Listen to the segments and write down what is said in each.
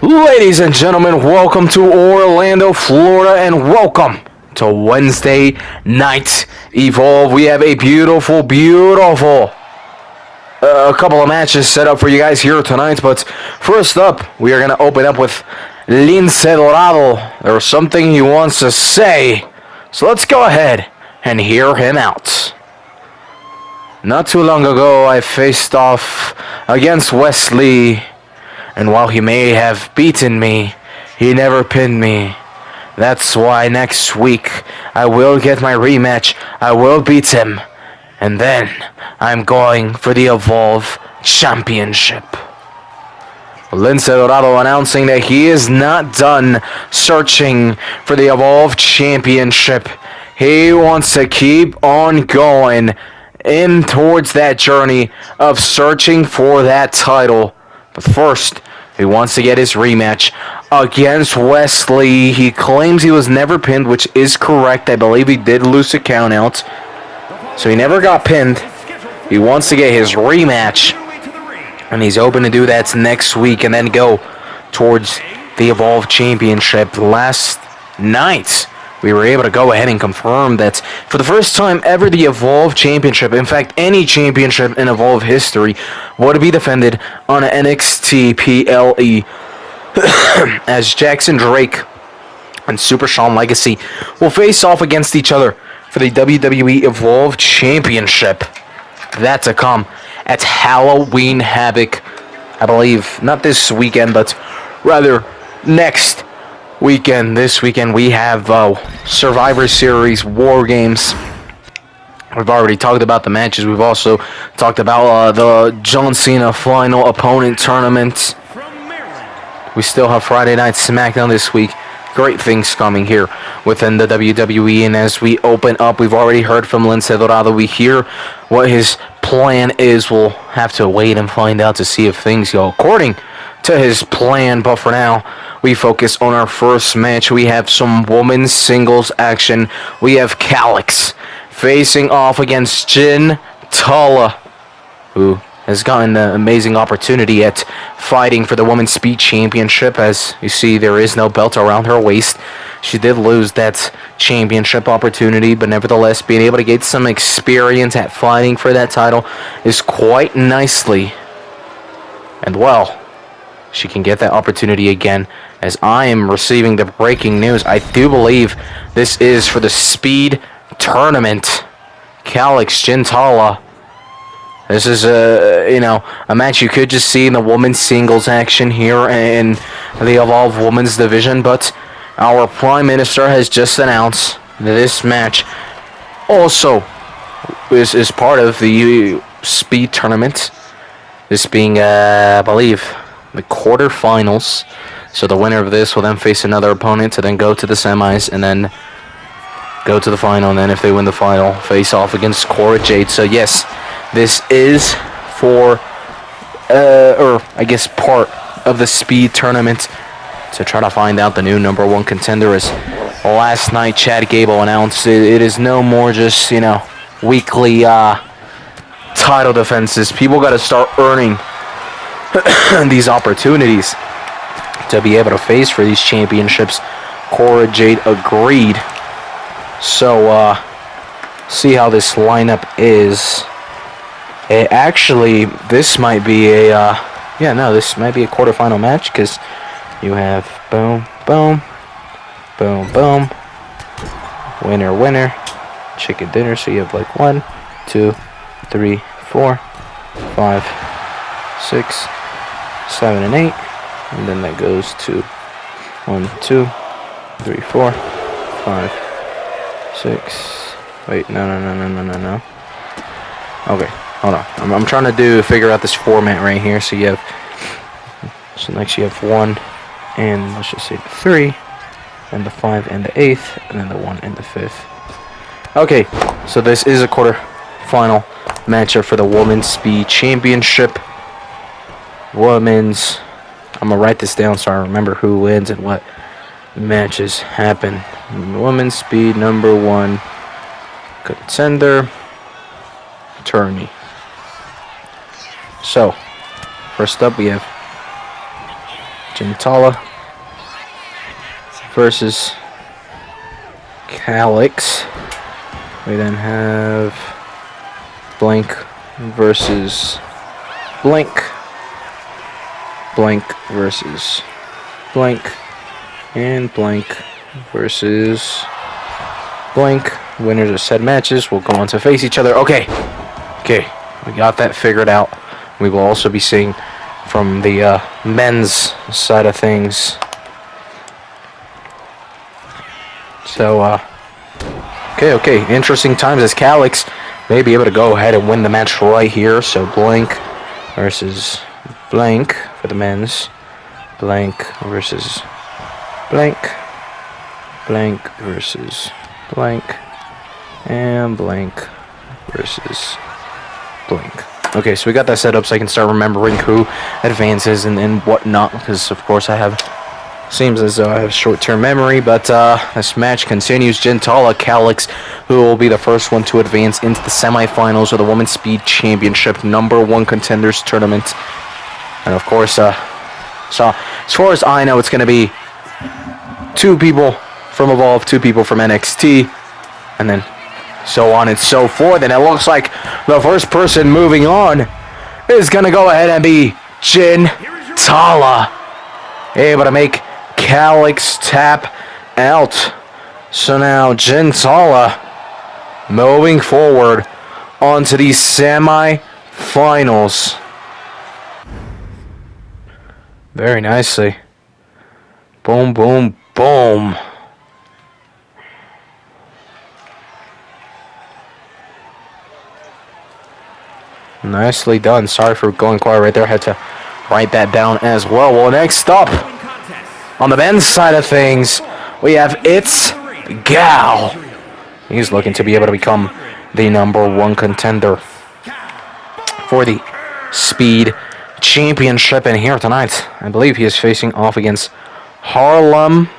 Ladies and gentlemen, welcome to Orlando, Florida, and welcome to Wednesday Night Evolve. We have a beautiful couple of matches set up for you guys here tonight, but first up, we are going to open up with Lince Dorado. There's something he wants to say, so let's go ahead and hear him out. Not too long ago, I faced off against Wesley, and while he may have beaten me, he never pinned me. That's why next week, I will get my rematch, I will beat him, and then I'm going for the Evolve Championship. Lince Dorado announcing that he is not done searching for the Evolve Championship. He wants to keep on going in towards that journey of searching for that title. But first, he wants to get his rematch against Wesley. He claims he was never pinned, which is correct. I believe he did lose a count out. So he never got pinned. He wants to get his rematch. And he's hoping to do that next week and then go towards the Evolve Championship. Last night, we were able to go ahead and confirm that for the first time ever, the Evolve Championship, in fact, any championship in Evolve history, would be defended on an NXT PLE as Jackson Drake and Super Shawn Legacy will face off against each other for the WWE Evolve Championship. That to come at Halloween Havoc, I believe, not this weekend, but rather next weekend. This weekend we have Survivor Series War Games. We've already talked about the matches. We've also talked about the John Cena Final Opponent Tournament. We still have Friday Night SmackDown this week. Great things coming here within the WWE. And as we open up, we've already heard from Lince Dorado. We hear what his plan is. We'll have to wait and find out to see if things go according to his plan. But for now, we focus on our first match. We have some women's singles action. We have Calix facing off against Jin Tala, who has gotten the amazing opportunity at fighting for the Women's Speed Championship. As you see, there is no belt around her waist. She did lose that championship opportunity, but nevertheless, being able to get some experience at fighting for that title is quite nicely. And well, she can get that opportunity again. As I am receiving the breaking news, I do believe this is for the Speed Tournament. Calix Jin Tala. This is a match you could just see in the women's singles action here in the Evolve Women's Division, but our Prime Minister has just announced that this match also is part of the Speed Tournament. This being, I believe, the quarterfinals. So the winner of this will then face another opponent to then go to the semis and then go to the final. And then if they win the final, face off against Cora Jade. So yes, this is for, or I guess part of the Speed Tournament to try to find out the new number one contender. As last night Chad Gable announced, it is no more just, weekly title defenses. People got to start earning these opportunities to be able to face for these championships. Cora Jade agreed. So, see how this lineup is. This might be this might be a quarterfinal match, because you have boom, boom, boom, boom, winner, winner, chicken dinner. So you have like 1, 2, 3, 4, 5, 6, 7, and 8. And then that goes to 1, 2, 3, 4, 5, 6. Wait, no. Okay, hold on. I'm trying to figure out this format right here. So you have, next you have 1, and let's just say the 3, and the 5, and the 8th, and then the 1 and the 5th. Okay, so this is a quarter-final matchup for the Women's Speed Championship. Women's. I'm going to write this down so I remember who wins and what matches happen. Women's Speed number 1 contender, tourney. So, first up we have Gentala versus Calix. We then have Blank versus Blank. Blank versus Blank. And Blank versus Blank. Winners of said matches will go on to face each other. Okay, we got that figured out. We will also be seeing from the men's side of things. So, okay, interesting times as Calix may be able to go ahead and win the match right here. So Blank versus Blank for the men's. Blank versus Blank. Blank versus Blank. And Blank versus Blank. Okay, so we got that set up so I can start remembering who advances and whatnot, because of course seems as though I have short-term memory, but this match continues. Gentala Calix, who will be the first one to advance into the semifinals of the Women's Speed Championship #1 Contenders Tournament. And of course, so as far as I know, it's going to be 2 people from Evolve, 2 people from NXT, and then so on and so forth. And it looks like the first person moving on is going to go ahead and be Gentala, able to make Calix tap out. So now Gentala moving forward onto the semi-finals. Very nicely. Boom, boom, boom. Nicely done. Sorry for going quiet right there. I had to write that down as well. Well, next up, on the men's side of things, we have It's Gal. He's looking to be able to become the #1 contender for the Speed Championship. And here tonight, I believe he is facing off against Harlem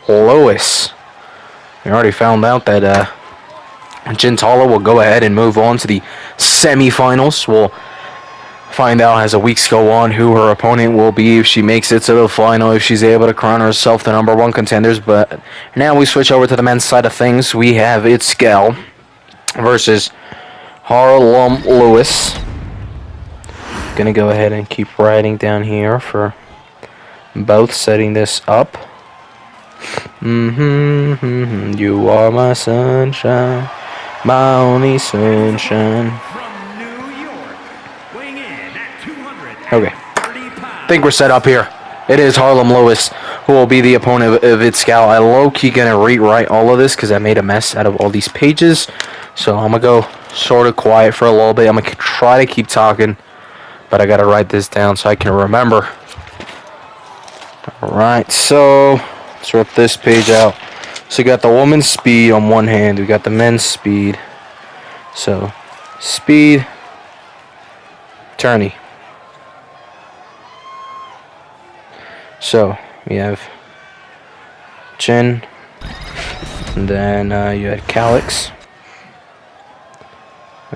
Lewis. We already found out that Gentala will go ahead and move on to the semifinals. We'll find out as the weeks go on who her opponent will be if she makes it to the final, if she's able to crown herself the #1 contenders. But now we switch over to the men's side of things. We have It's Gal versus Harlem Lewis. Gonna go ahead and keep writing down here for both, setting this up. You are my sunshine, my only sunshine. Okay, I think we're set up here. It is Harlem Lewis who will be the opponent of It's Gal. I low-key gonna rewrite all of this because I made a mess out of all these pages. So I'm gonna go sort of quiet for a little bit. I'm gonna try to keep talking, but I gotta write this down so I can remember. Alright, so let's rip this page out. So we got the women's speed on one hand, we got the men's speed. So, speed, tourney. So, we have Jen, and then you had Calix,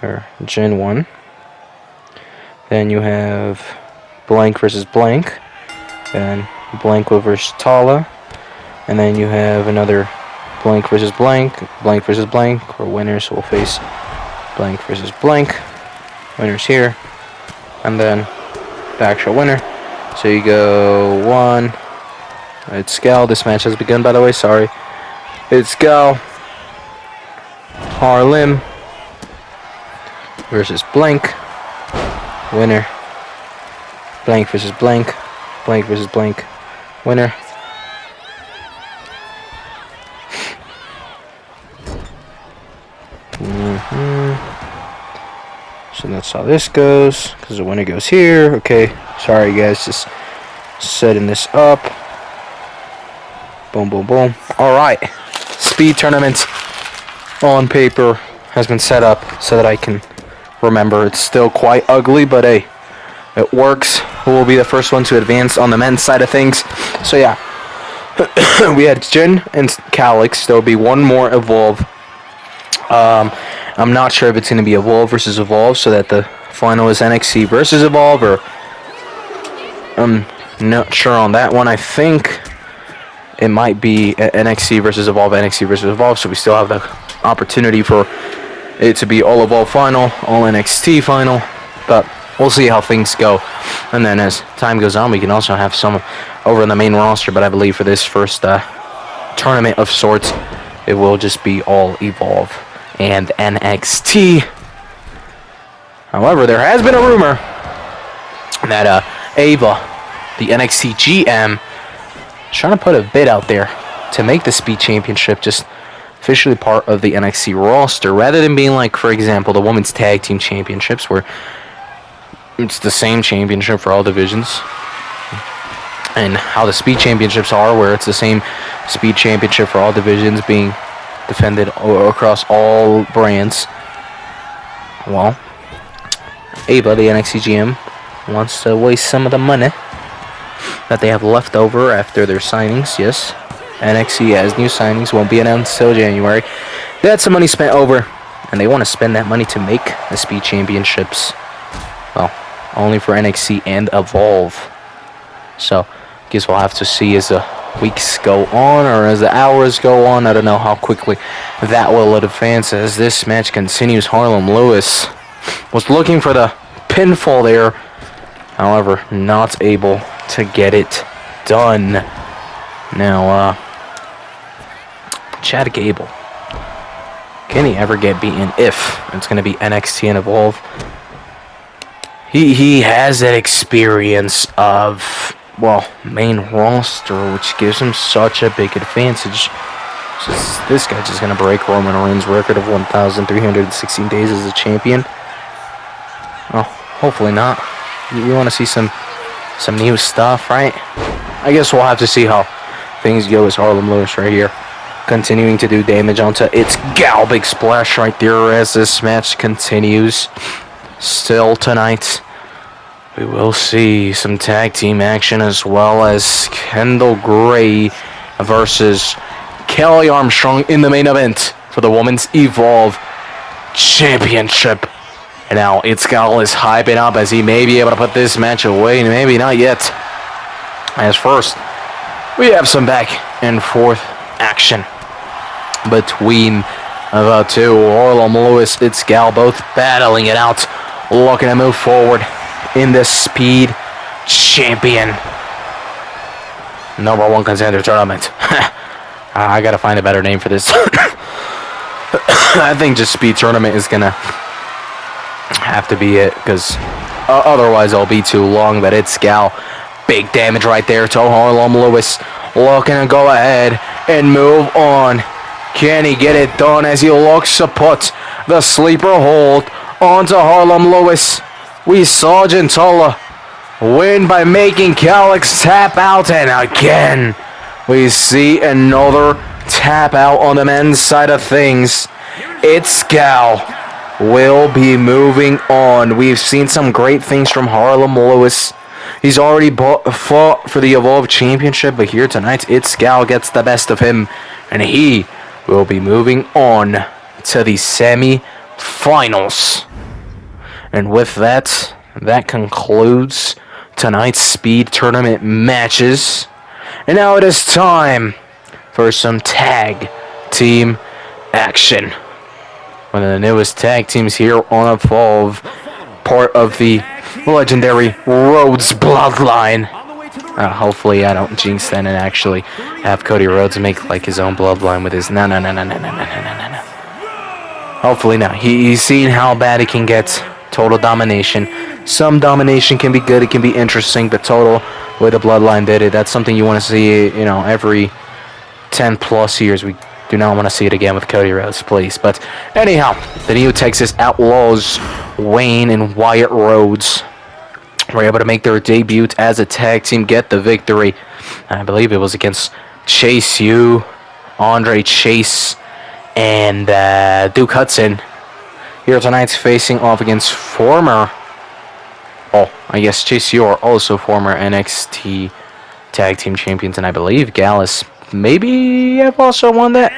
or Gen 1. Then you have Blank versus Blank, and Blank versus Tala, and then you have another Blank versus Blank, Blank versus Blank, or winners will face Blank versus Blank, winners here, and then the actual winner. So you go 1, It's Gal, this match has begun by the way, sorry. It's Gal, Harlem versus Blank, winner. Blank versus Blank, Blank versus Blank, winner. So that's how this goes, because the winner goes here. Okay, sorry guys, just setting this up. Boom, boom, boom. Alright, speed tournament on paper has been set up so that I can remember. It's still quite ugly, but hey, it works. Who will be the first one to advance on the men's side of things? So yeah, we had Jen and Calix. There will be one more Evolve. I'm not sure if it's going to be Evolve versus Evolve, so that the final is NXT versus Evolve, or Not sure on that one. I think it might be NXT versus Evolve, NXT versus Evolve, so we still have the opportunity for it to be all Evolve final, all NXT final, but we'll see how things go. And then as time goes on, we can also have some over in the main roster, but I believe for this first tournament of sorts, it will just be all Evolve and NXT. However, there has been a rumor that Ava, the NXT GM, trying to put a bid out there to make the Speed Championship just officially part of the NXT roster, rather than being like, for example, the Women's Tag Team Championships, where it's the same championship for all divisions, and how the Speed Championships are, where it's the same Speed Championship for all divisions being defended across all brands. Well, Ava, the NXT GM, wants to waste some of the money that they have left over after their signings. Yes, NXT has new signings, won't be announced until January. They had some money spent over, and they want to spend that money to make the Speed Championships. Well, only for NXT and Evolve. So, I guess we'll have to see as the weeks go on, or as the hours go on. I don't know how quickly that will advance as this match continues. Harlem Lewis was looking for the pinfall there, however, not able to get it done. Now, Chad Gable, can he ever get beaten if it's going to be NXT and Evolve? He has that experience of, well, main roster, which gives him such a big advantage. This guy just going to break Roman Reigns' record of 1,316 days as a champion. Well, hopefully not. We want to see some new stuff, right? I guess we'll have to see how things go as Harlem Lewis right here, continuing to do damage onto its gal. Big splash right there as this match continues. Still tonight, we will see some tag team action, as well as Kendall Gray versus Kelly Armstrong in the main event for the Women's Evolve Championship. And now Itzgal is hyping up as he may be able to put this match away, and maybe not yet. As first, we have some back and forth action between the two. Harlem Lewis, Itzgal, both battling it out, looking to move forward in the Speed Champion #1 contender tournament. I gotta find a better name for this. I think just Speed Tournament is gonna have to be it, because otherwise it'll be too long. But it's Gal, big damage right there to Harlem Lewis, looking to go ahead and move on. Can he get it done as he looks to put the sleeper hold onto Harlem Lewis? We saw Gentola win by making Calix tap out, and again we see another tap out on the men's side of things. It's Gal will be moving on. We've seen some great things from Harlem Lewis. He's already fought for the Evolve Championship, but here tonight, Itzgal gets the best of him, and he will be moving on to the semi-finals. And with that, that concludes tonight's Speed Tournament matches. And now it is time for some tag team action. One of the newest tag teams here on Evolve, part of the legendary Rhodes bloodline. Hopefully I don't jinx that and actually have Cody Rhodes make like his own bloodline with his no. Hopefully not. He's seen how bad it can get. Total domination. Some domination can be good, it can be interesting, but total, the way the bloodline did it, that's something you want to see, every 10 plus years. We do not want to see it again with Cody Rhodes, please. But anyhow, the new Texas Outlaws, Wayne and Wyatt Rhodes, were able to make their debut as a tag team, get the victory. I believe it was against Chase U, Andre Chase, and Duke Hudson. Here tonight's facing off against former, I guess Chase U are also former NXT tag team champions, and I believe Gallus maybe have also won that,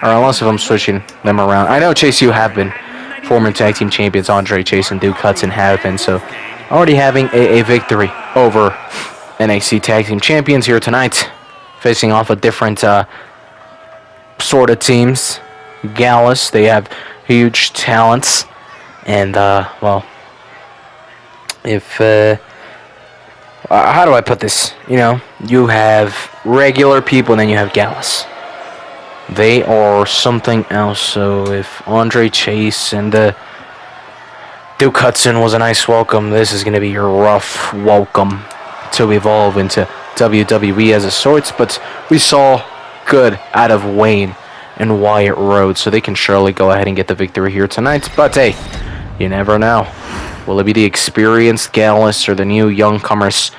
or unless if I'm switching them around. I know Chase U have been former tag team champions. Andre Chase and Duke Hudson have been, so already having a victory over NXT Tag Team Champions here tonight, facing off a different sort of teams. Gallus, they have huge talents, and well, if how do I put this? You know, you have regular people, and then you have Gallus. They are something else. So if Andre Chase and Duke Hudson was a nice welcome, this is going to be your rough welcome to evolve into WWE as a sorts. But we saw good out of Wayne and Wyatt Rhodes, so they can surely go ahead and get the victory here tonight. But hey, you never know. Will it be the experienced Gallus or the new youngcomers,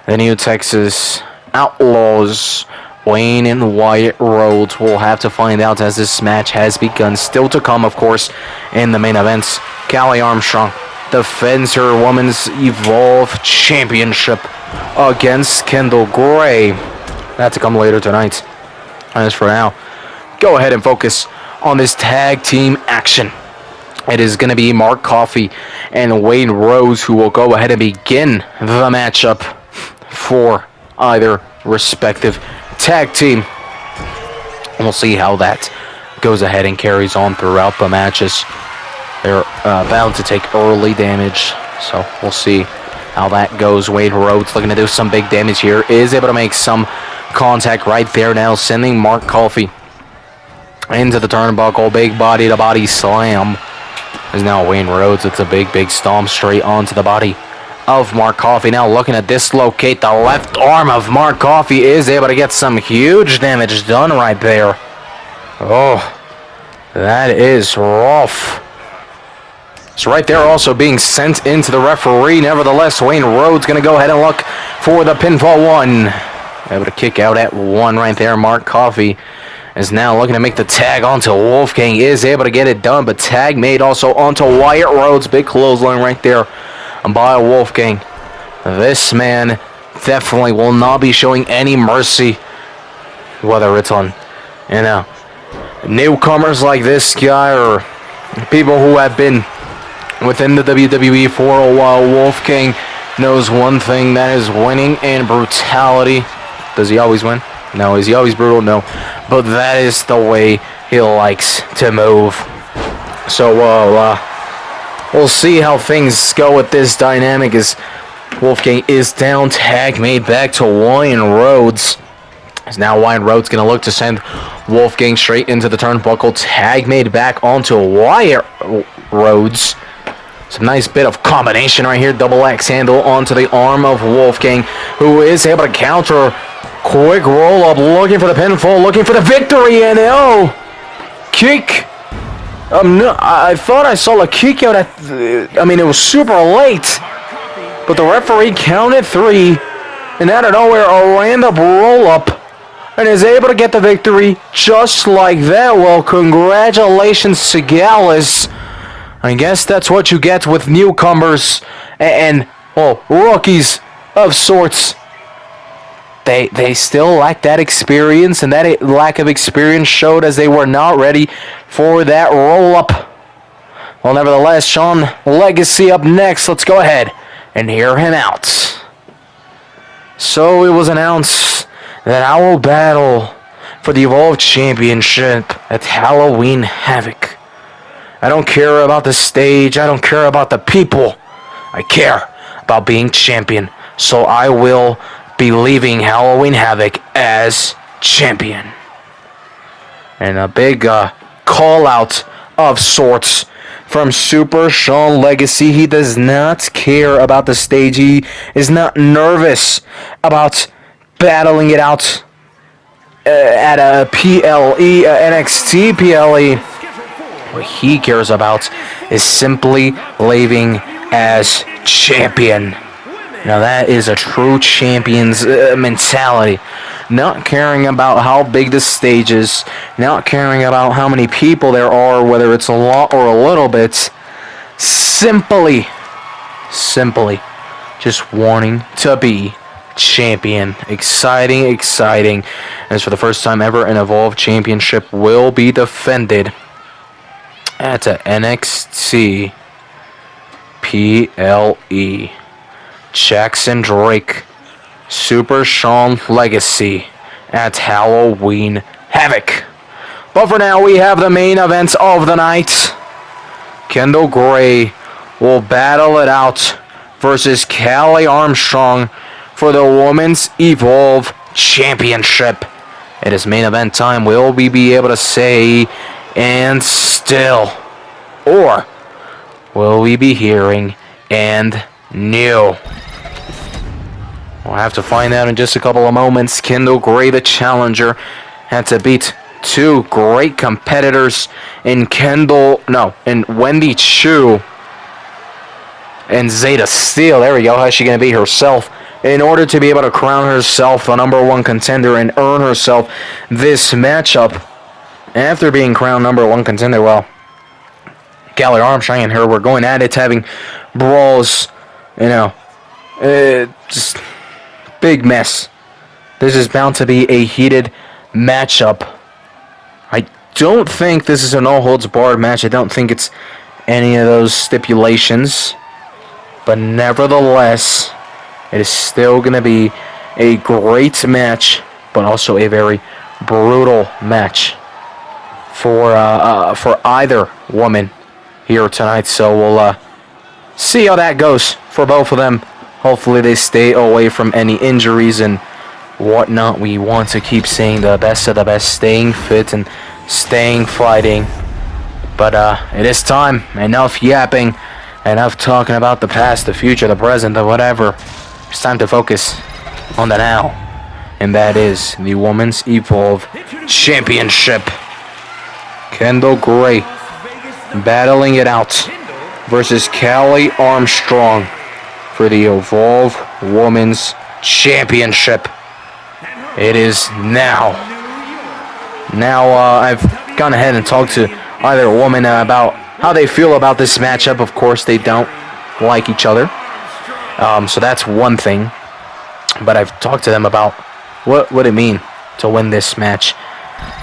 the new Texas Outlaws? Wayne and Wyatt Rhodes will have to find out as this match has begun. Still to come, of course, in the main events. Callie Armstrong defends her Women's Evolve Championship against Kendall Gray. That's to come later tonight. As for now, go ahead and focus on this tag team action. It is going to be Mark Coffey and Wayne Rose who will go ahead and begin the matchup for either respective tag team. And we'll see how that goes ahead and carries on throughout the matches. They're bound to take early damage, so we'll see how that goes. Wayne Rhodes looking to do some big damage here. Is able to make some contact right there now, sending Mark Coffey into the turnbuckle. Big body to body slam. Is now Wayne Rhodes. It's a big stomp straight onto the body of Mark Coffey. Now looking to dislocate the left arm of Mark Coffey. Is able to get some huge damage done right there. Oh, that is rough. It's right there also being sent into the referee. Nevertheless, Wayne Rhodes going to go ahead and look for the pinfall one. Able to kick out at one right there. Mark Coffey is now looking to make the tag onto Wolfgang. Is able to get it done, but tag made also onto Wyatt Rhodes. Big clothesline right there by Wolfgang. This man definitely will not be showing any mercy, whether it's on, you know, newcomers like this guy or people who have been within the WWE for a while. Wolfgang knows one thing, that is winning and brutality. Does he always win? No. Is he always brutal? No. But that is the way he likes to move. So, we'll see how things go with this dynamic as Wolfgang is down. Tag made back to Wyatt Rhodes. As now Wyatt Rhodes going to look to send Wolfgang straight into the turnbuckle. Tag made back onto Wyatt Rhodes. Some nice bit of combination right here. Double axe handle onto the arm of Wolfgang, who is able to counter. Quick roll up, looking for the pinfall, looking for the victory, and oh, kick. No, I thought I saw a kick out at. I mean, it was super late, but the referee counted 3, and out of nowhere, a random roll up, and is able to get the victory just like that. Well, congratulations to Gallus. I guess that's what you get with newcomers and well, rookies of sorts. They still lack that experience, and that lack of experience showed as they were not ready for that roll-up. Well, nevertheless, Sean Legacy up next. Let's go ahead and hear him out. So it was announced that I will battle for the Evolve Championship at Halloween Havoc. I don't care about the stage. I don't care about the people. I care about being champion. So I will be leaving Halloween Havoc as champion. And a big call out of sorts from Super Sean Legacy. He does not care about the stage. He is not nervous about battling it out at a PLE, NXT PLE. What he cares about is simply leaving as champion. Now that is a true champion's mentality. Not caring about how big the stage is, not caring about how many people there are, whether it's a lot or a little bit. Simply just wanting to be champion. Exciting. As for the first time ever, an Evolve Championship will be defended at a NXT PLE. Jackson Drake, Super Sean Legacy at Halloween Havoc. But for now, we have the main events of the night. Kendall Gray will battle it out versus Callie Armstrong for the Women's Evolve Championship. It is main event time. Will we be able to say and still? Or will we be hearing and new? We'll have to find out in just a couple of moments. Kendall Gray, the challenger, had to beat two great competitors in Wendy Chu and Zeta Steele. There we go. How's she going to be herself in order to be able to crown herself the number one contender and earn herself this matchup after being crowned number one contender? Well, Callie Armstrong and her were going at it, having brawls, just big mess. This is bound to be a heated matchup. I don't think this is a no-holds-barred match. I don't think it's any of those stipulations. But nevertheless, it is still going to be a great match, but also a very brutal match for either woman here tonight. So we'll see how that goes for both of them. Hopefully they stay away from any injuries and whatnot. We want to keep seeing the best of the best, staying fit and staying fighting. But it is time. Enough yapping. Enough talking about the past, the future, the present, the whatever. It's time to focus on the now. And that is the Women's Evolve Championship. Kendall Gray battling it out versus Callie Armstrong for the Evolve Women's Championship. It is now. Now, I've gone ahead and talked to either woman about how they feel about this matchup. Of course, they don't like each other. So that's one thing. But I've talked to them about what would it mean to win this match.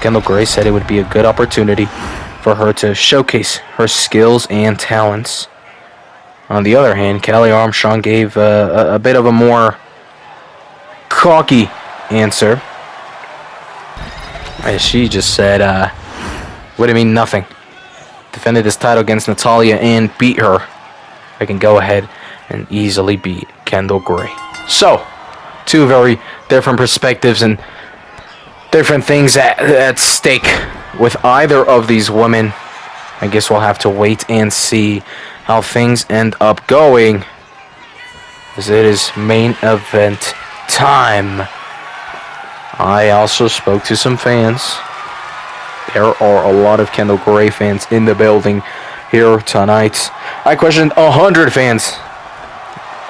Kendall Gray said it would be a good opportunity for her to showcase her skills and talents. On the other hand, Callie Armstrong gave a bit of a more cocky answer. As she just said, would it mean nothing? Defended this title against Natalya and beat her. I can go ahead and easily beat Kendall Gray. So, two very different perspectives and different things at stake with either of these women. I guess we'll have to wait and see how things end up going, as it is main event time. I also spoke to some fans. There are a lot of Kendall Gray fans in the building here tonight. I questioned 100 fans.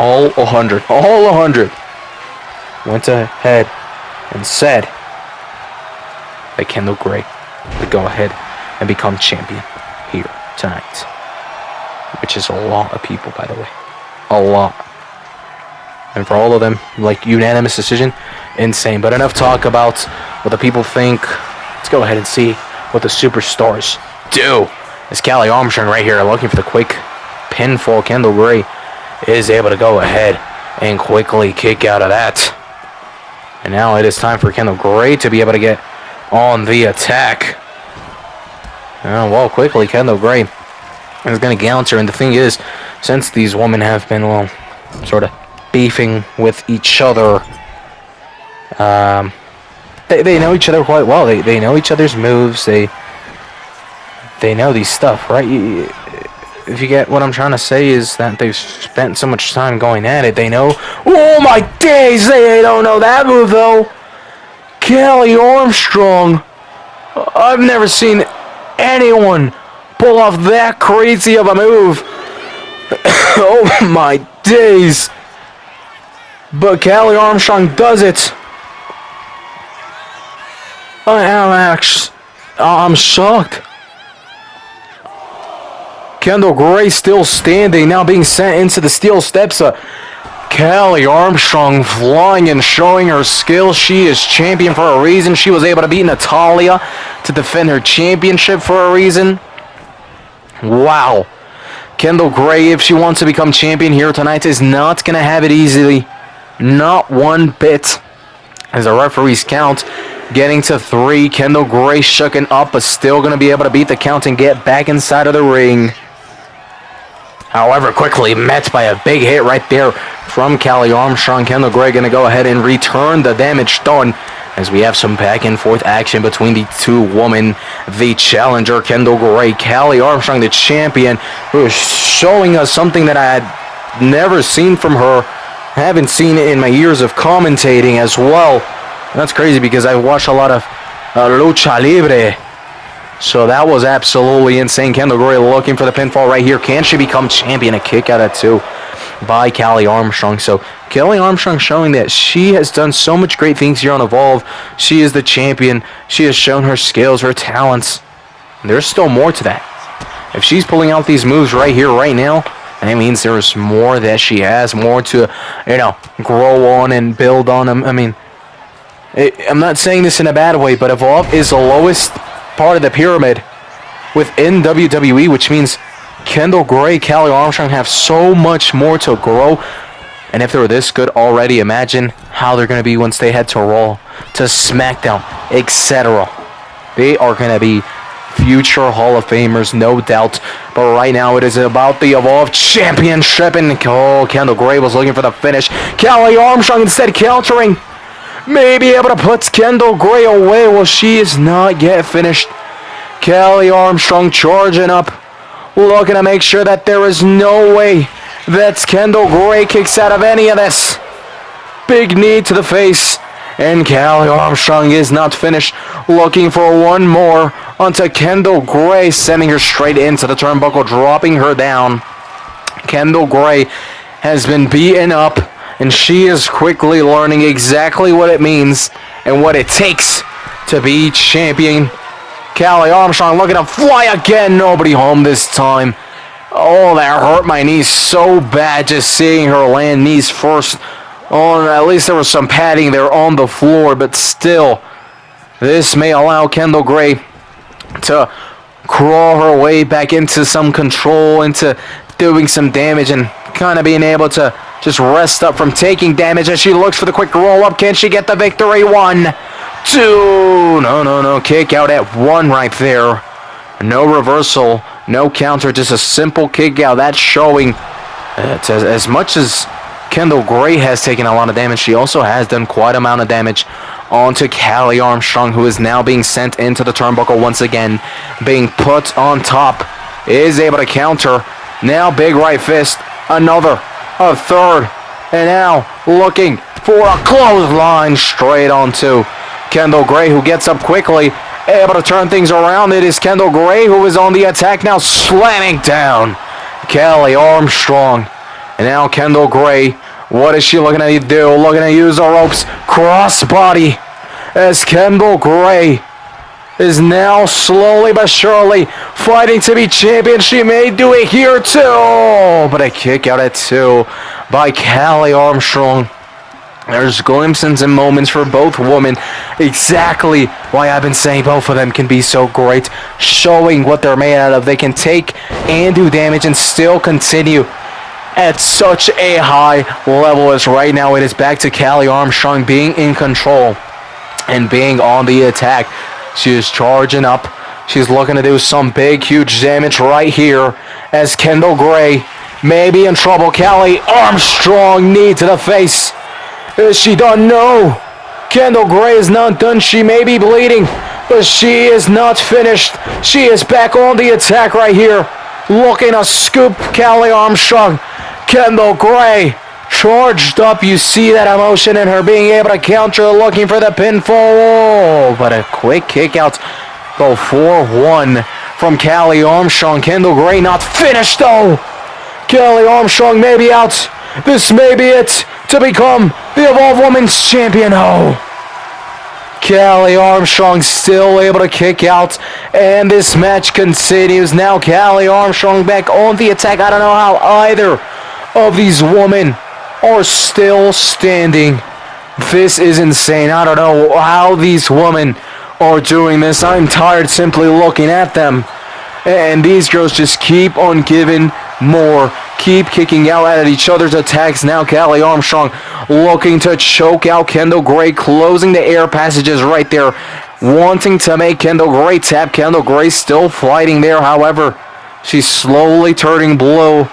All 100 went ahead and said that Kendall Gray would go ahead and become champion here tonight. Which is a lot of people, by the way. A lot. And for all of them, like, unanimous decision, insane. But enough talk about what the people think. Let's go ahead and see what the superstars do. It's Callie Armstrong right here looking for the quick pinfall. Kendall Gray is able to go ahead and quickly kick out of that. And now it is time for Kendall Gray to be able to get on the attack. Well, quickly, Kendall Gray is going to gallop her. And the thing is, since these women have been, well, sort of beefing with each other, they know each other quite well. They know each other's moves. They know these stuff, right? If you get what I'm trying to say, is that they've spent so much time going at it. They know. Oh my days! They don't know that move though. Callie Armstrong. I've never seen anyone pull off that crazy of a move. Oh my days! But Callie Armstrong does it. I'm shocked. Kendall Gray still standing, now being sent into the steel steps. Callie Armstrong flying and showing her skills. She is champion for a reason. She was able to beat Natalya to defend her championship for a reason. Wow. Kendall Gray, if she wants to become champion here tonight, is not going to have it easily. Not one bit. As the referees count, getting to 3. Kendall Gray shucking up, but still going to be able to beat the count and get back inside of the ring. However, quickly met by a big hit right there from Callie Armstrong. Kendall Gray going to go ahead and return the damage done, as we have some back and forth action between the two women. The challenger, Kendall Gray, Callie Armstrong, the champion, who is showing us something that I had never seen from her. Haven't seen it in my years of commentating as well. That's crazy because I watched a lot of Lucha Libre. So that was absolutely insane. Kendall Gray looking for the pinfall right here. Can she become champion? A kick out at 2 by Callie Armstrong. So Callie Armstrong showing that she has done so much great things here on Evolve. She is the champion. She has shown her skills, her talents. There's still more to that. If she's pulling out these moves right here, right now, that means there's more that she has, more to, grow on and build on. I mean, I'm not saying this in a bad way, but Evolve is the lowest part of the pyramid within WWE, which means Kendall Gray, Callie Armstrong have so much more to grow. And if they're this good already, imagine how they're going to be once they head to Raw, to SmackDown, etc. They are going to be future Hall of Famers, no doubt. But right now, it is about the Evolve Championship. And Kendall Gray was looking for the finish. Callie Armstrong instead countering. Maybe able to put Kendall Gray away. Well, she is not yet finished. Callie Armstrong charging up, looking to make sure that there is no way that Kendall Gray kicks out of any of this. Big knee to the face, and Callie Armstrong is not finished. Looking for one more onto Kendall Gray, sending her straight into the turnbuckle, dropping her down. Kendall Gray has been beaten up, and she is quickly learning exactly what it means and what it takes to be champion. Callie Armstrong looking to fly again. Nobody home this time. Oh, that hurt my knees so bad just seeing her land knees first. Oh, at least there was some padding there on the floor, but still, this may allow Kendall Gray to crawl her way back into some control, into doing some damage, and kind of being able to just rest up from taking damage as she looks for the quick roll-up. Can she get the victory? 1, 2. No. Kick out at 1 right there. No reversal, no counter, just a simple kick out. That's showing as much as Kendall Gray has taken a lot of damage, she also has done quite amount of damage onto Callie Armstrong, who is now being sent into the turnbuckle once again, being put on top, is able to counter. Now big right fist, another, a third, and now looking for a clothesline straight onto Kendall Gray, who gets up quickly, able to turn things around. It is Kendall Gray who is on the attack now, slamming down Callie Armstrong. And now Kendall Gray, what is she looking to do? Looking to use the ropes, crossbody, as Kendall Gray is now slowly but surely fighting to be champion. She may do it here too, but a kick out at 2 by Callie Armstrong. There's glimpses and moments for both women. Exactly why I've been saying both of them can be so great, showing what they're made out of. They can take and do damage and still continue at such a high level as right now. It is back to Callie Armstrong being in control and being on the attack. She is charging up. She's looking to do some big, huge damage right here as Kendall Gray may be in trouble. Callie Armstrong, knee to the face. Is she done? No. Kendall Gray is not done. She may be bleeding, but she is not finished. She is back on the attack right here, looking to scoop Callie Armstrong. Kendall Gray charged up. You see that emotion in her, being able to counter, looking for the pinfall. But a quick kick out. Go 4-1 from Callie Armstrong. Kendall Gray not finished though. Callie Armstrong may be out. This may be it to become the Evolve Women's Champion. Oh. Callie Armstrong still able to kick out, and this match continues. Now Callie Armstrong back on the attack. I don't know how either of these women are still standing. This is insane. I don't know how these women are doing this. I'm tired simply looking at them. And these girls just keep on giving more. Keep kicking out at each other's attacks. Now Callie Armstrong looking to choke out Kendall Gray, closing the air passages right there, wanting to make Kendall Gray tap. Kendall Gray still fighting there, however, she's slowly turning blue,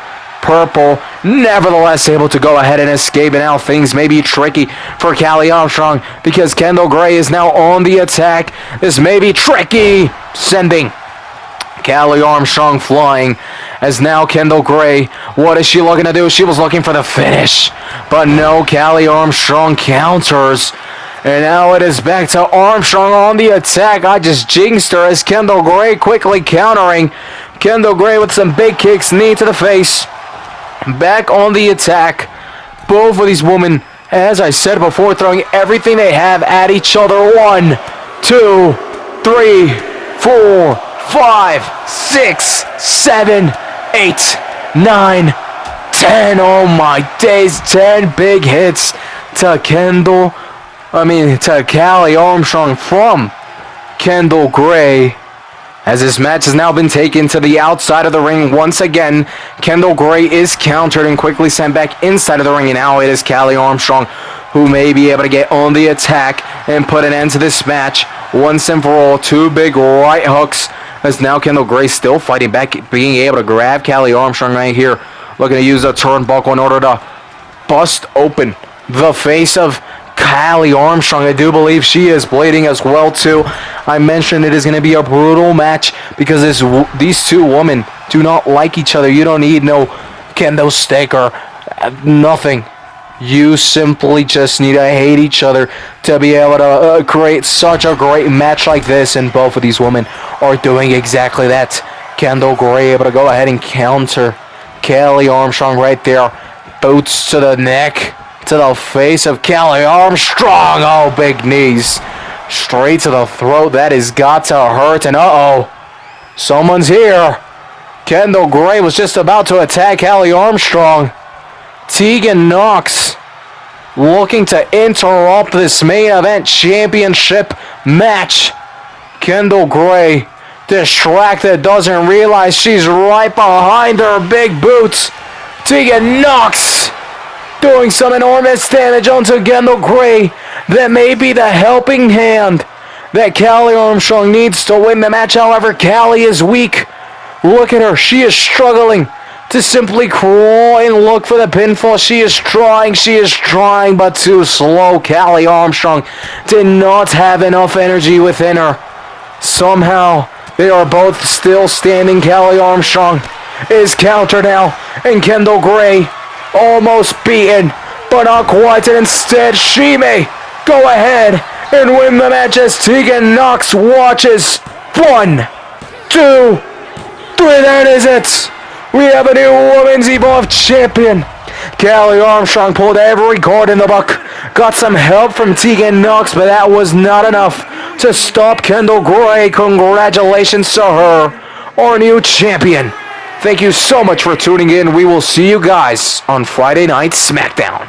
purple, nevertheless able to go ahead and escape, and now things may be tricky for Callie Armstrong because Kendall Gray is now on the attack. This may be tricky, sending Callie Armstrong flying, as now Kendall Gray, what is she looking to do? She was looking for the finish, but no, Callie Armstrong counters, and now it is back to Armstrong on the attack. I just jinxed her as Kendall Gray quickly countering. Kendall Gray with some big kicks, knee to the face, back on the attack. Both of these women, as I said before, throwing everything they have at each other. 1, 2, 3, 4, 5, 6, 7, 8, 9, 10. Oh my days, 10 big hits to Callie Armstrong from Kendall Gray. As this match has now been taken to the outside of the ring once again, Kendall Gray is countered and quickly sent back inside of the ring, and now it is Callie Armstrong who may be able to get on the attack and put an end to this match once and for all. 2 big right hooks, as now Kendall Gray still fighting back, being able to grab Callie Armstrong right here, looking to use the turnbuckle in order to bust open the face of Callie Armstrong. I do believe she is bleeding as well too. I mentioned it is going to be a brutal match because these two women do not like each other. You don't need no kendo stick or nothing. You simply just need to hate each other to be able to create such a great match like this, and both of these women are doing exactly that. Kendall Gray able to go ahead and counter Callie Armstrong right there. Boots to the neck, to the face of Callie Armstrong. Oh, big knees. Straight to the throat. That has got to hurt. And someone's here. Kendall Gray was just about to attack Callie Armstrong. Tegan Knox looking to interrupt this main event championship match. Kendall Gray distracted, doesn't realize she's right behind her big boots. Tegan Knox doing some enormous damage onto Kendall Gray. That may be the helping hand that Callie Armstrong needs to win the match. However, Callie is weak. Look at her. She is struggling to simply crawl and look for the pinfall. She is trying, but too slow. Callie Armstrong did not have enough energy within her. Somehow, they are both still standing. Callie Armstrong is countered now, and Kendall Gray almost beaten, but not quite, and instead she may go ahead and win the match as Tegan Knox watches. 1, 2, 3, that is it. We have a new Women's Evolve champion. Callie Armstrong pulled every card in the book. Got some help from Tegan Knox, but that was not enough to stop Kendall Gray. Congratulations to her, our new champion. Thank you so much for tuning in. We will see you guys on Friday Night SmackDown.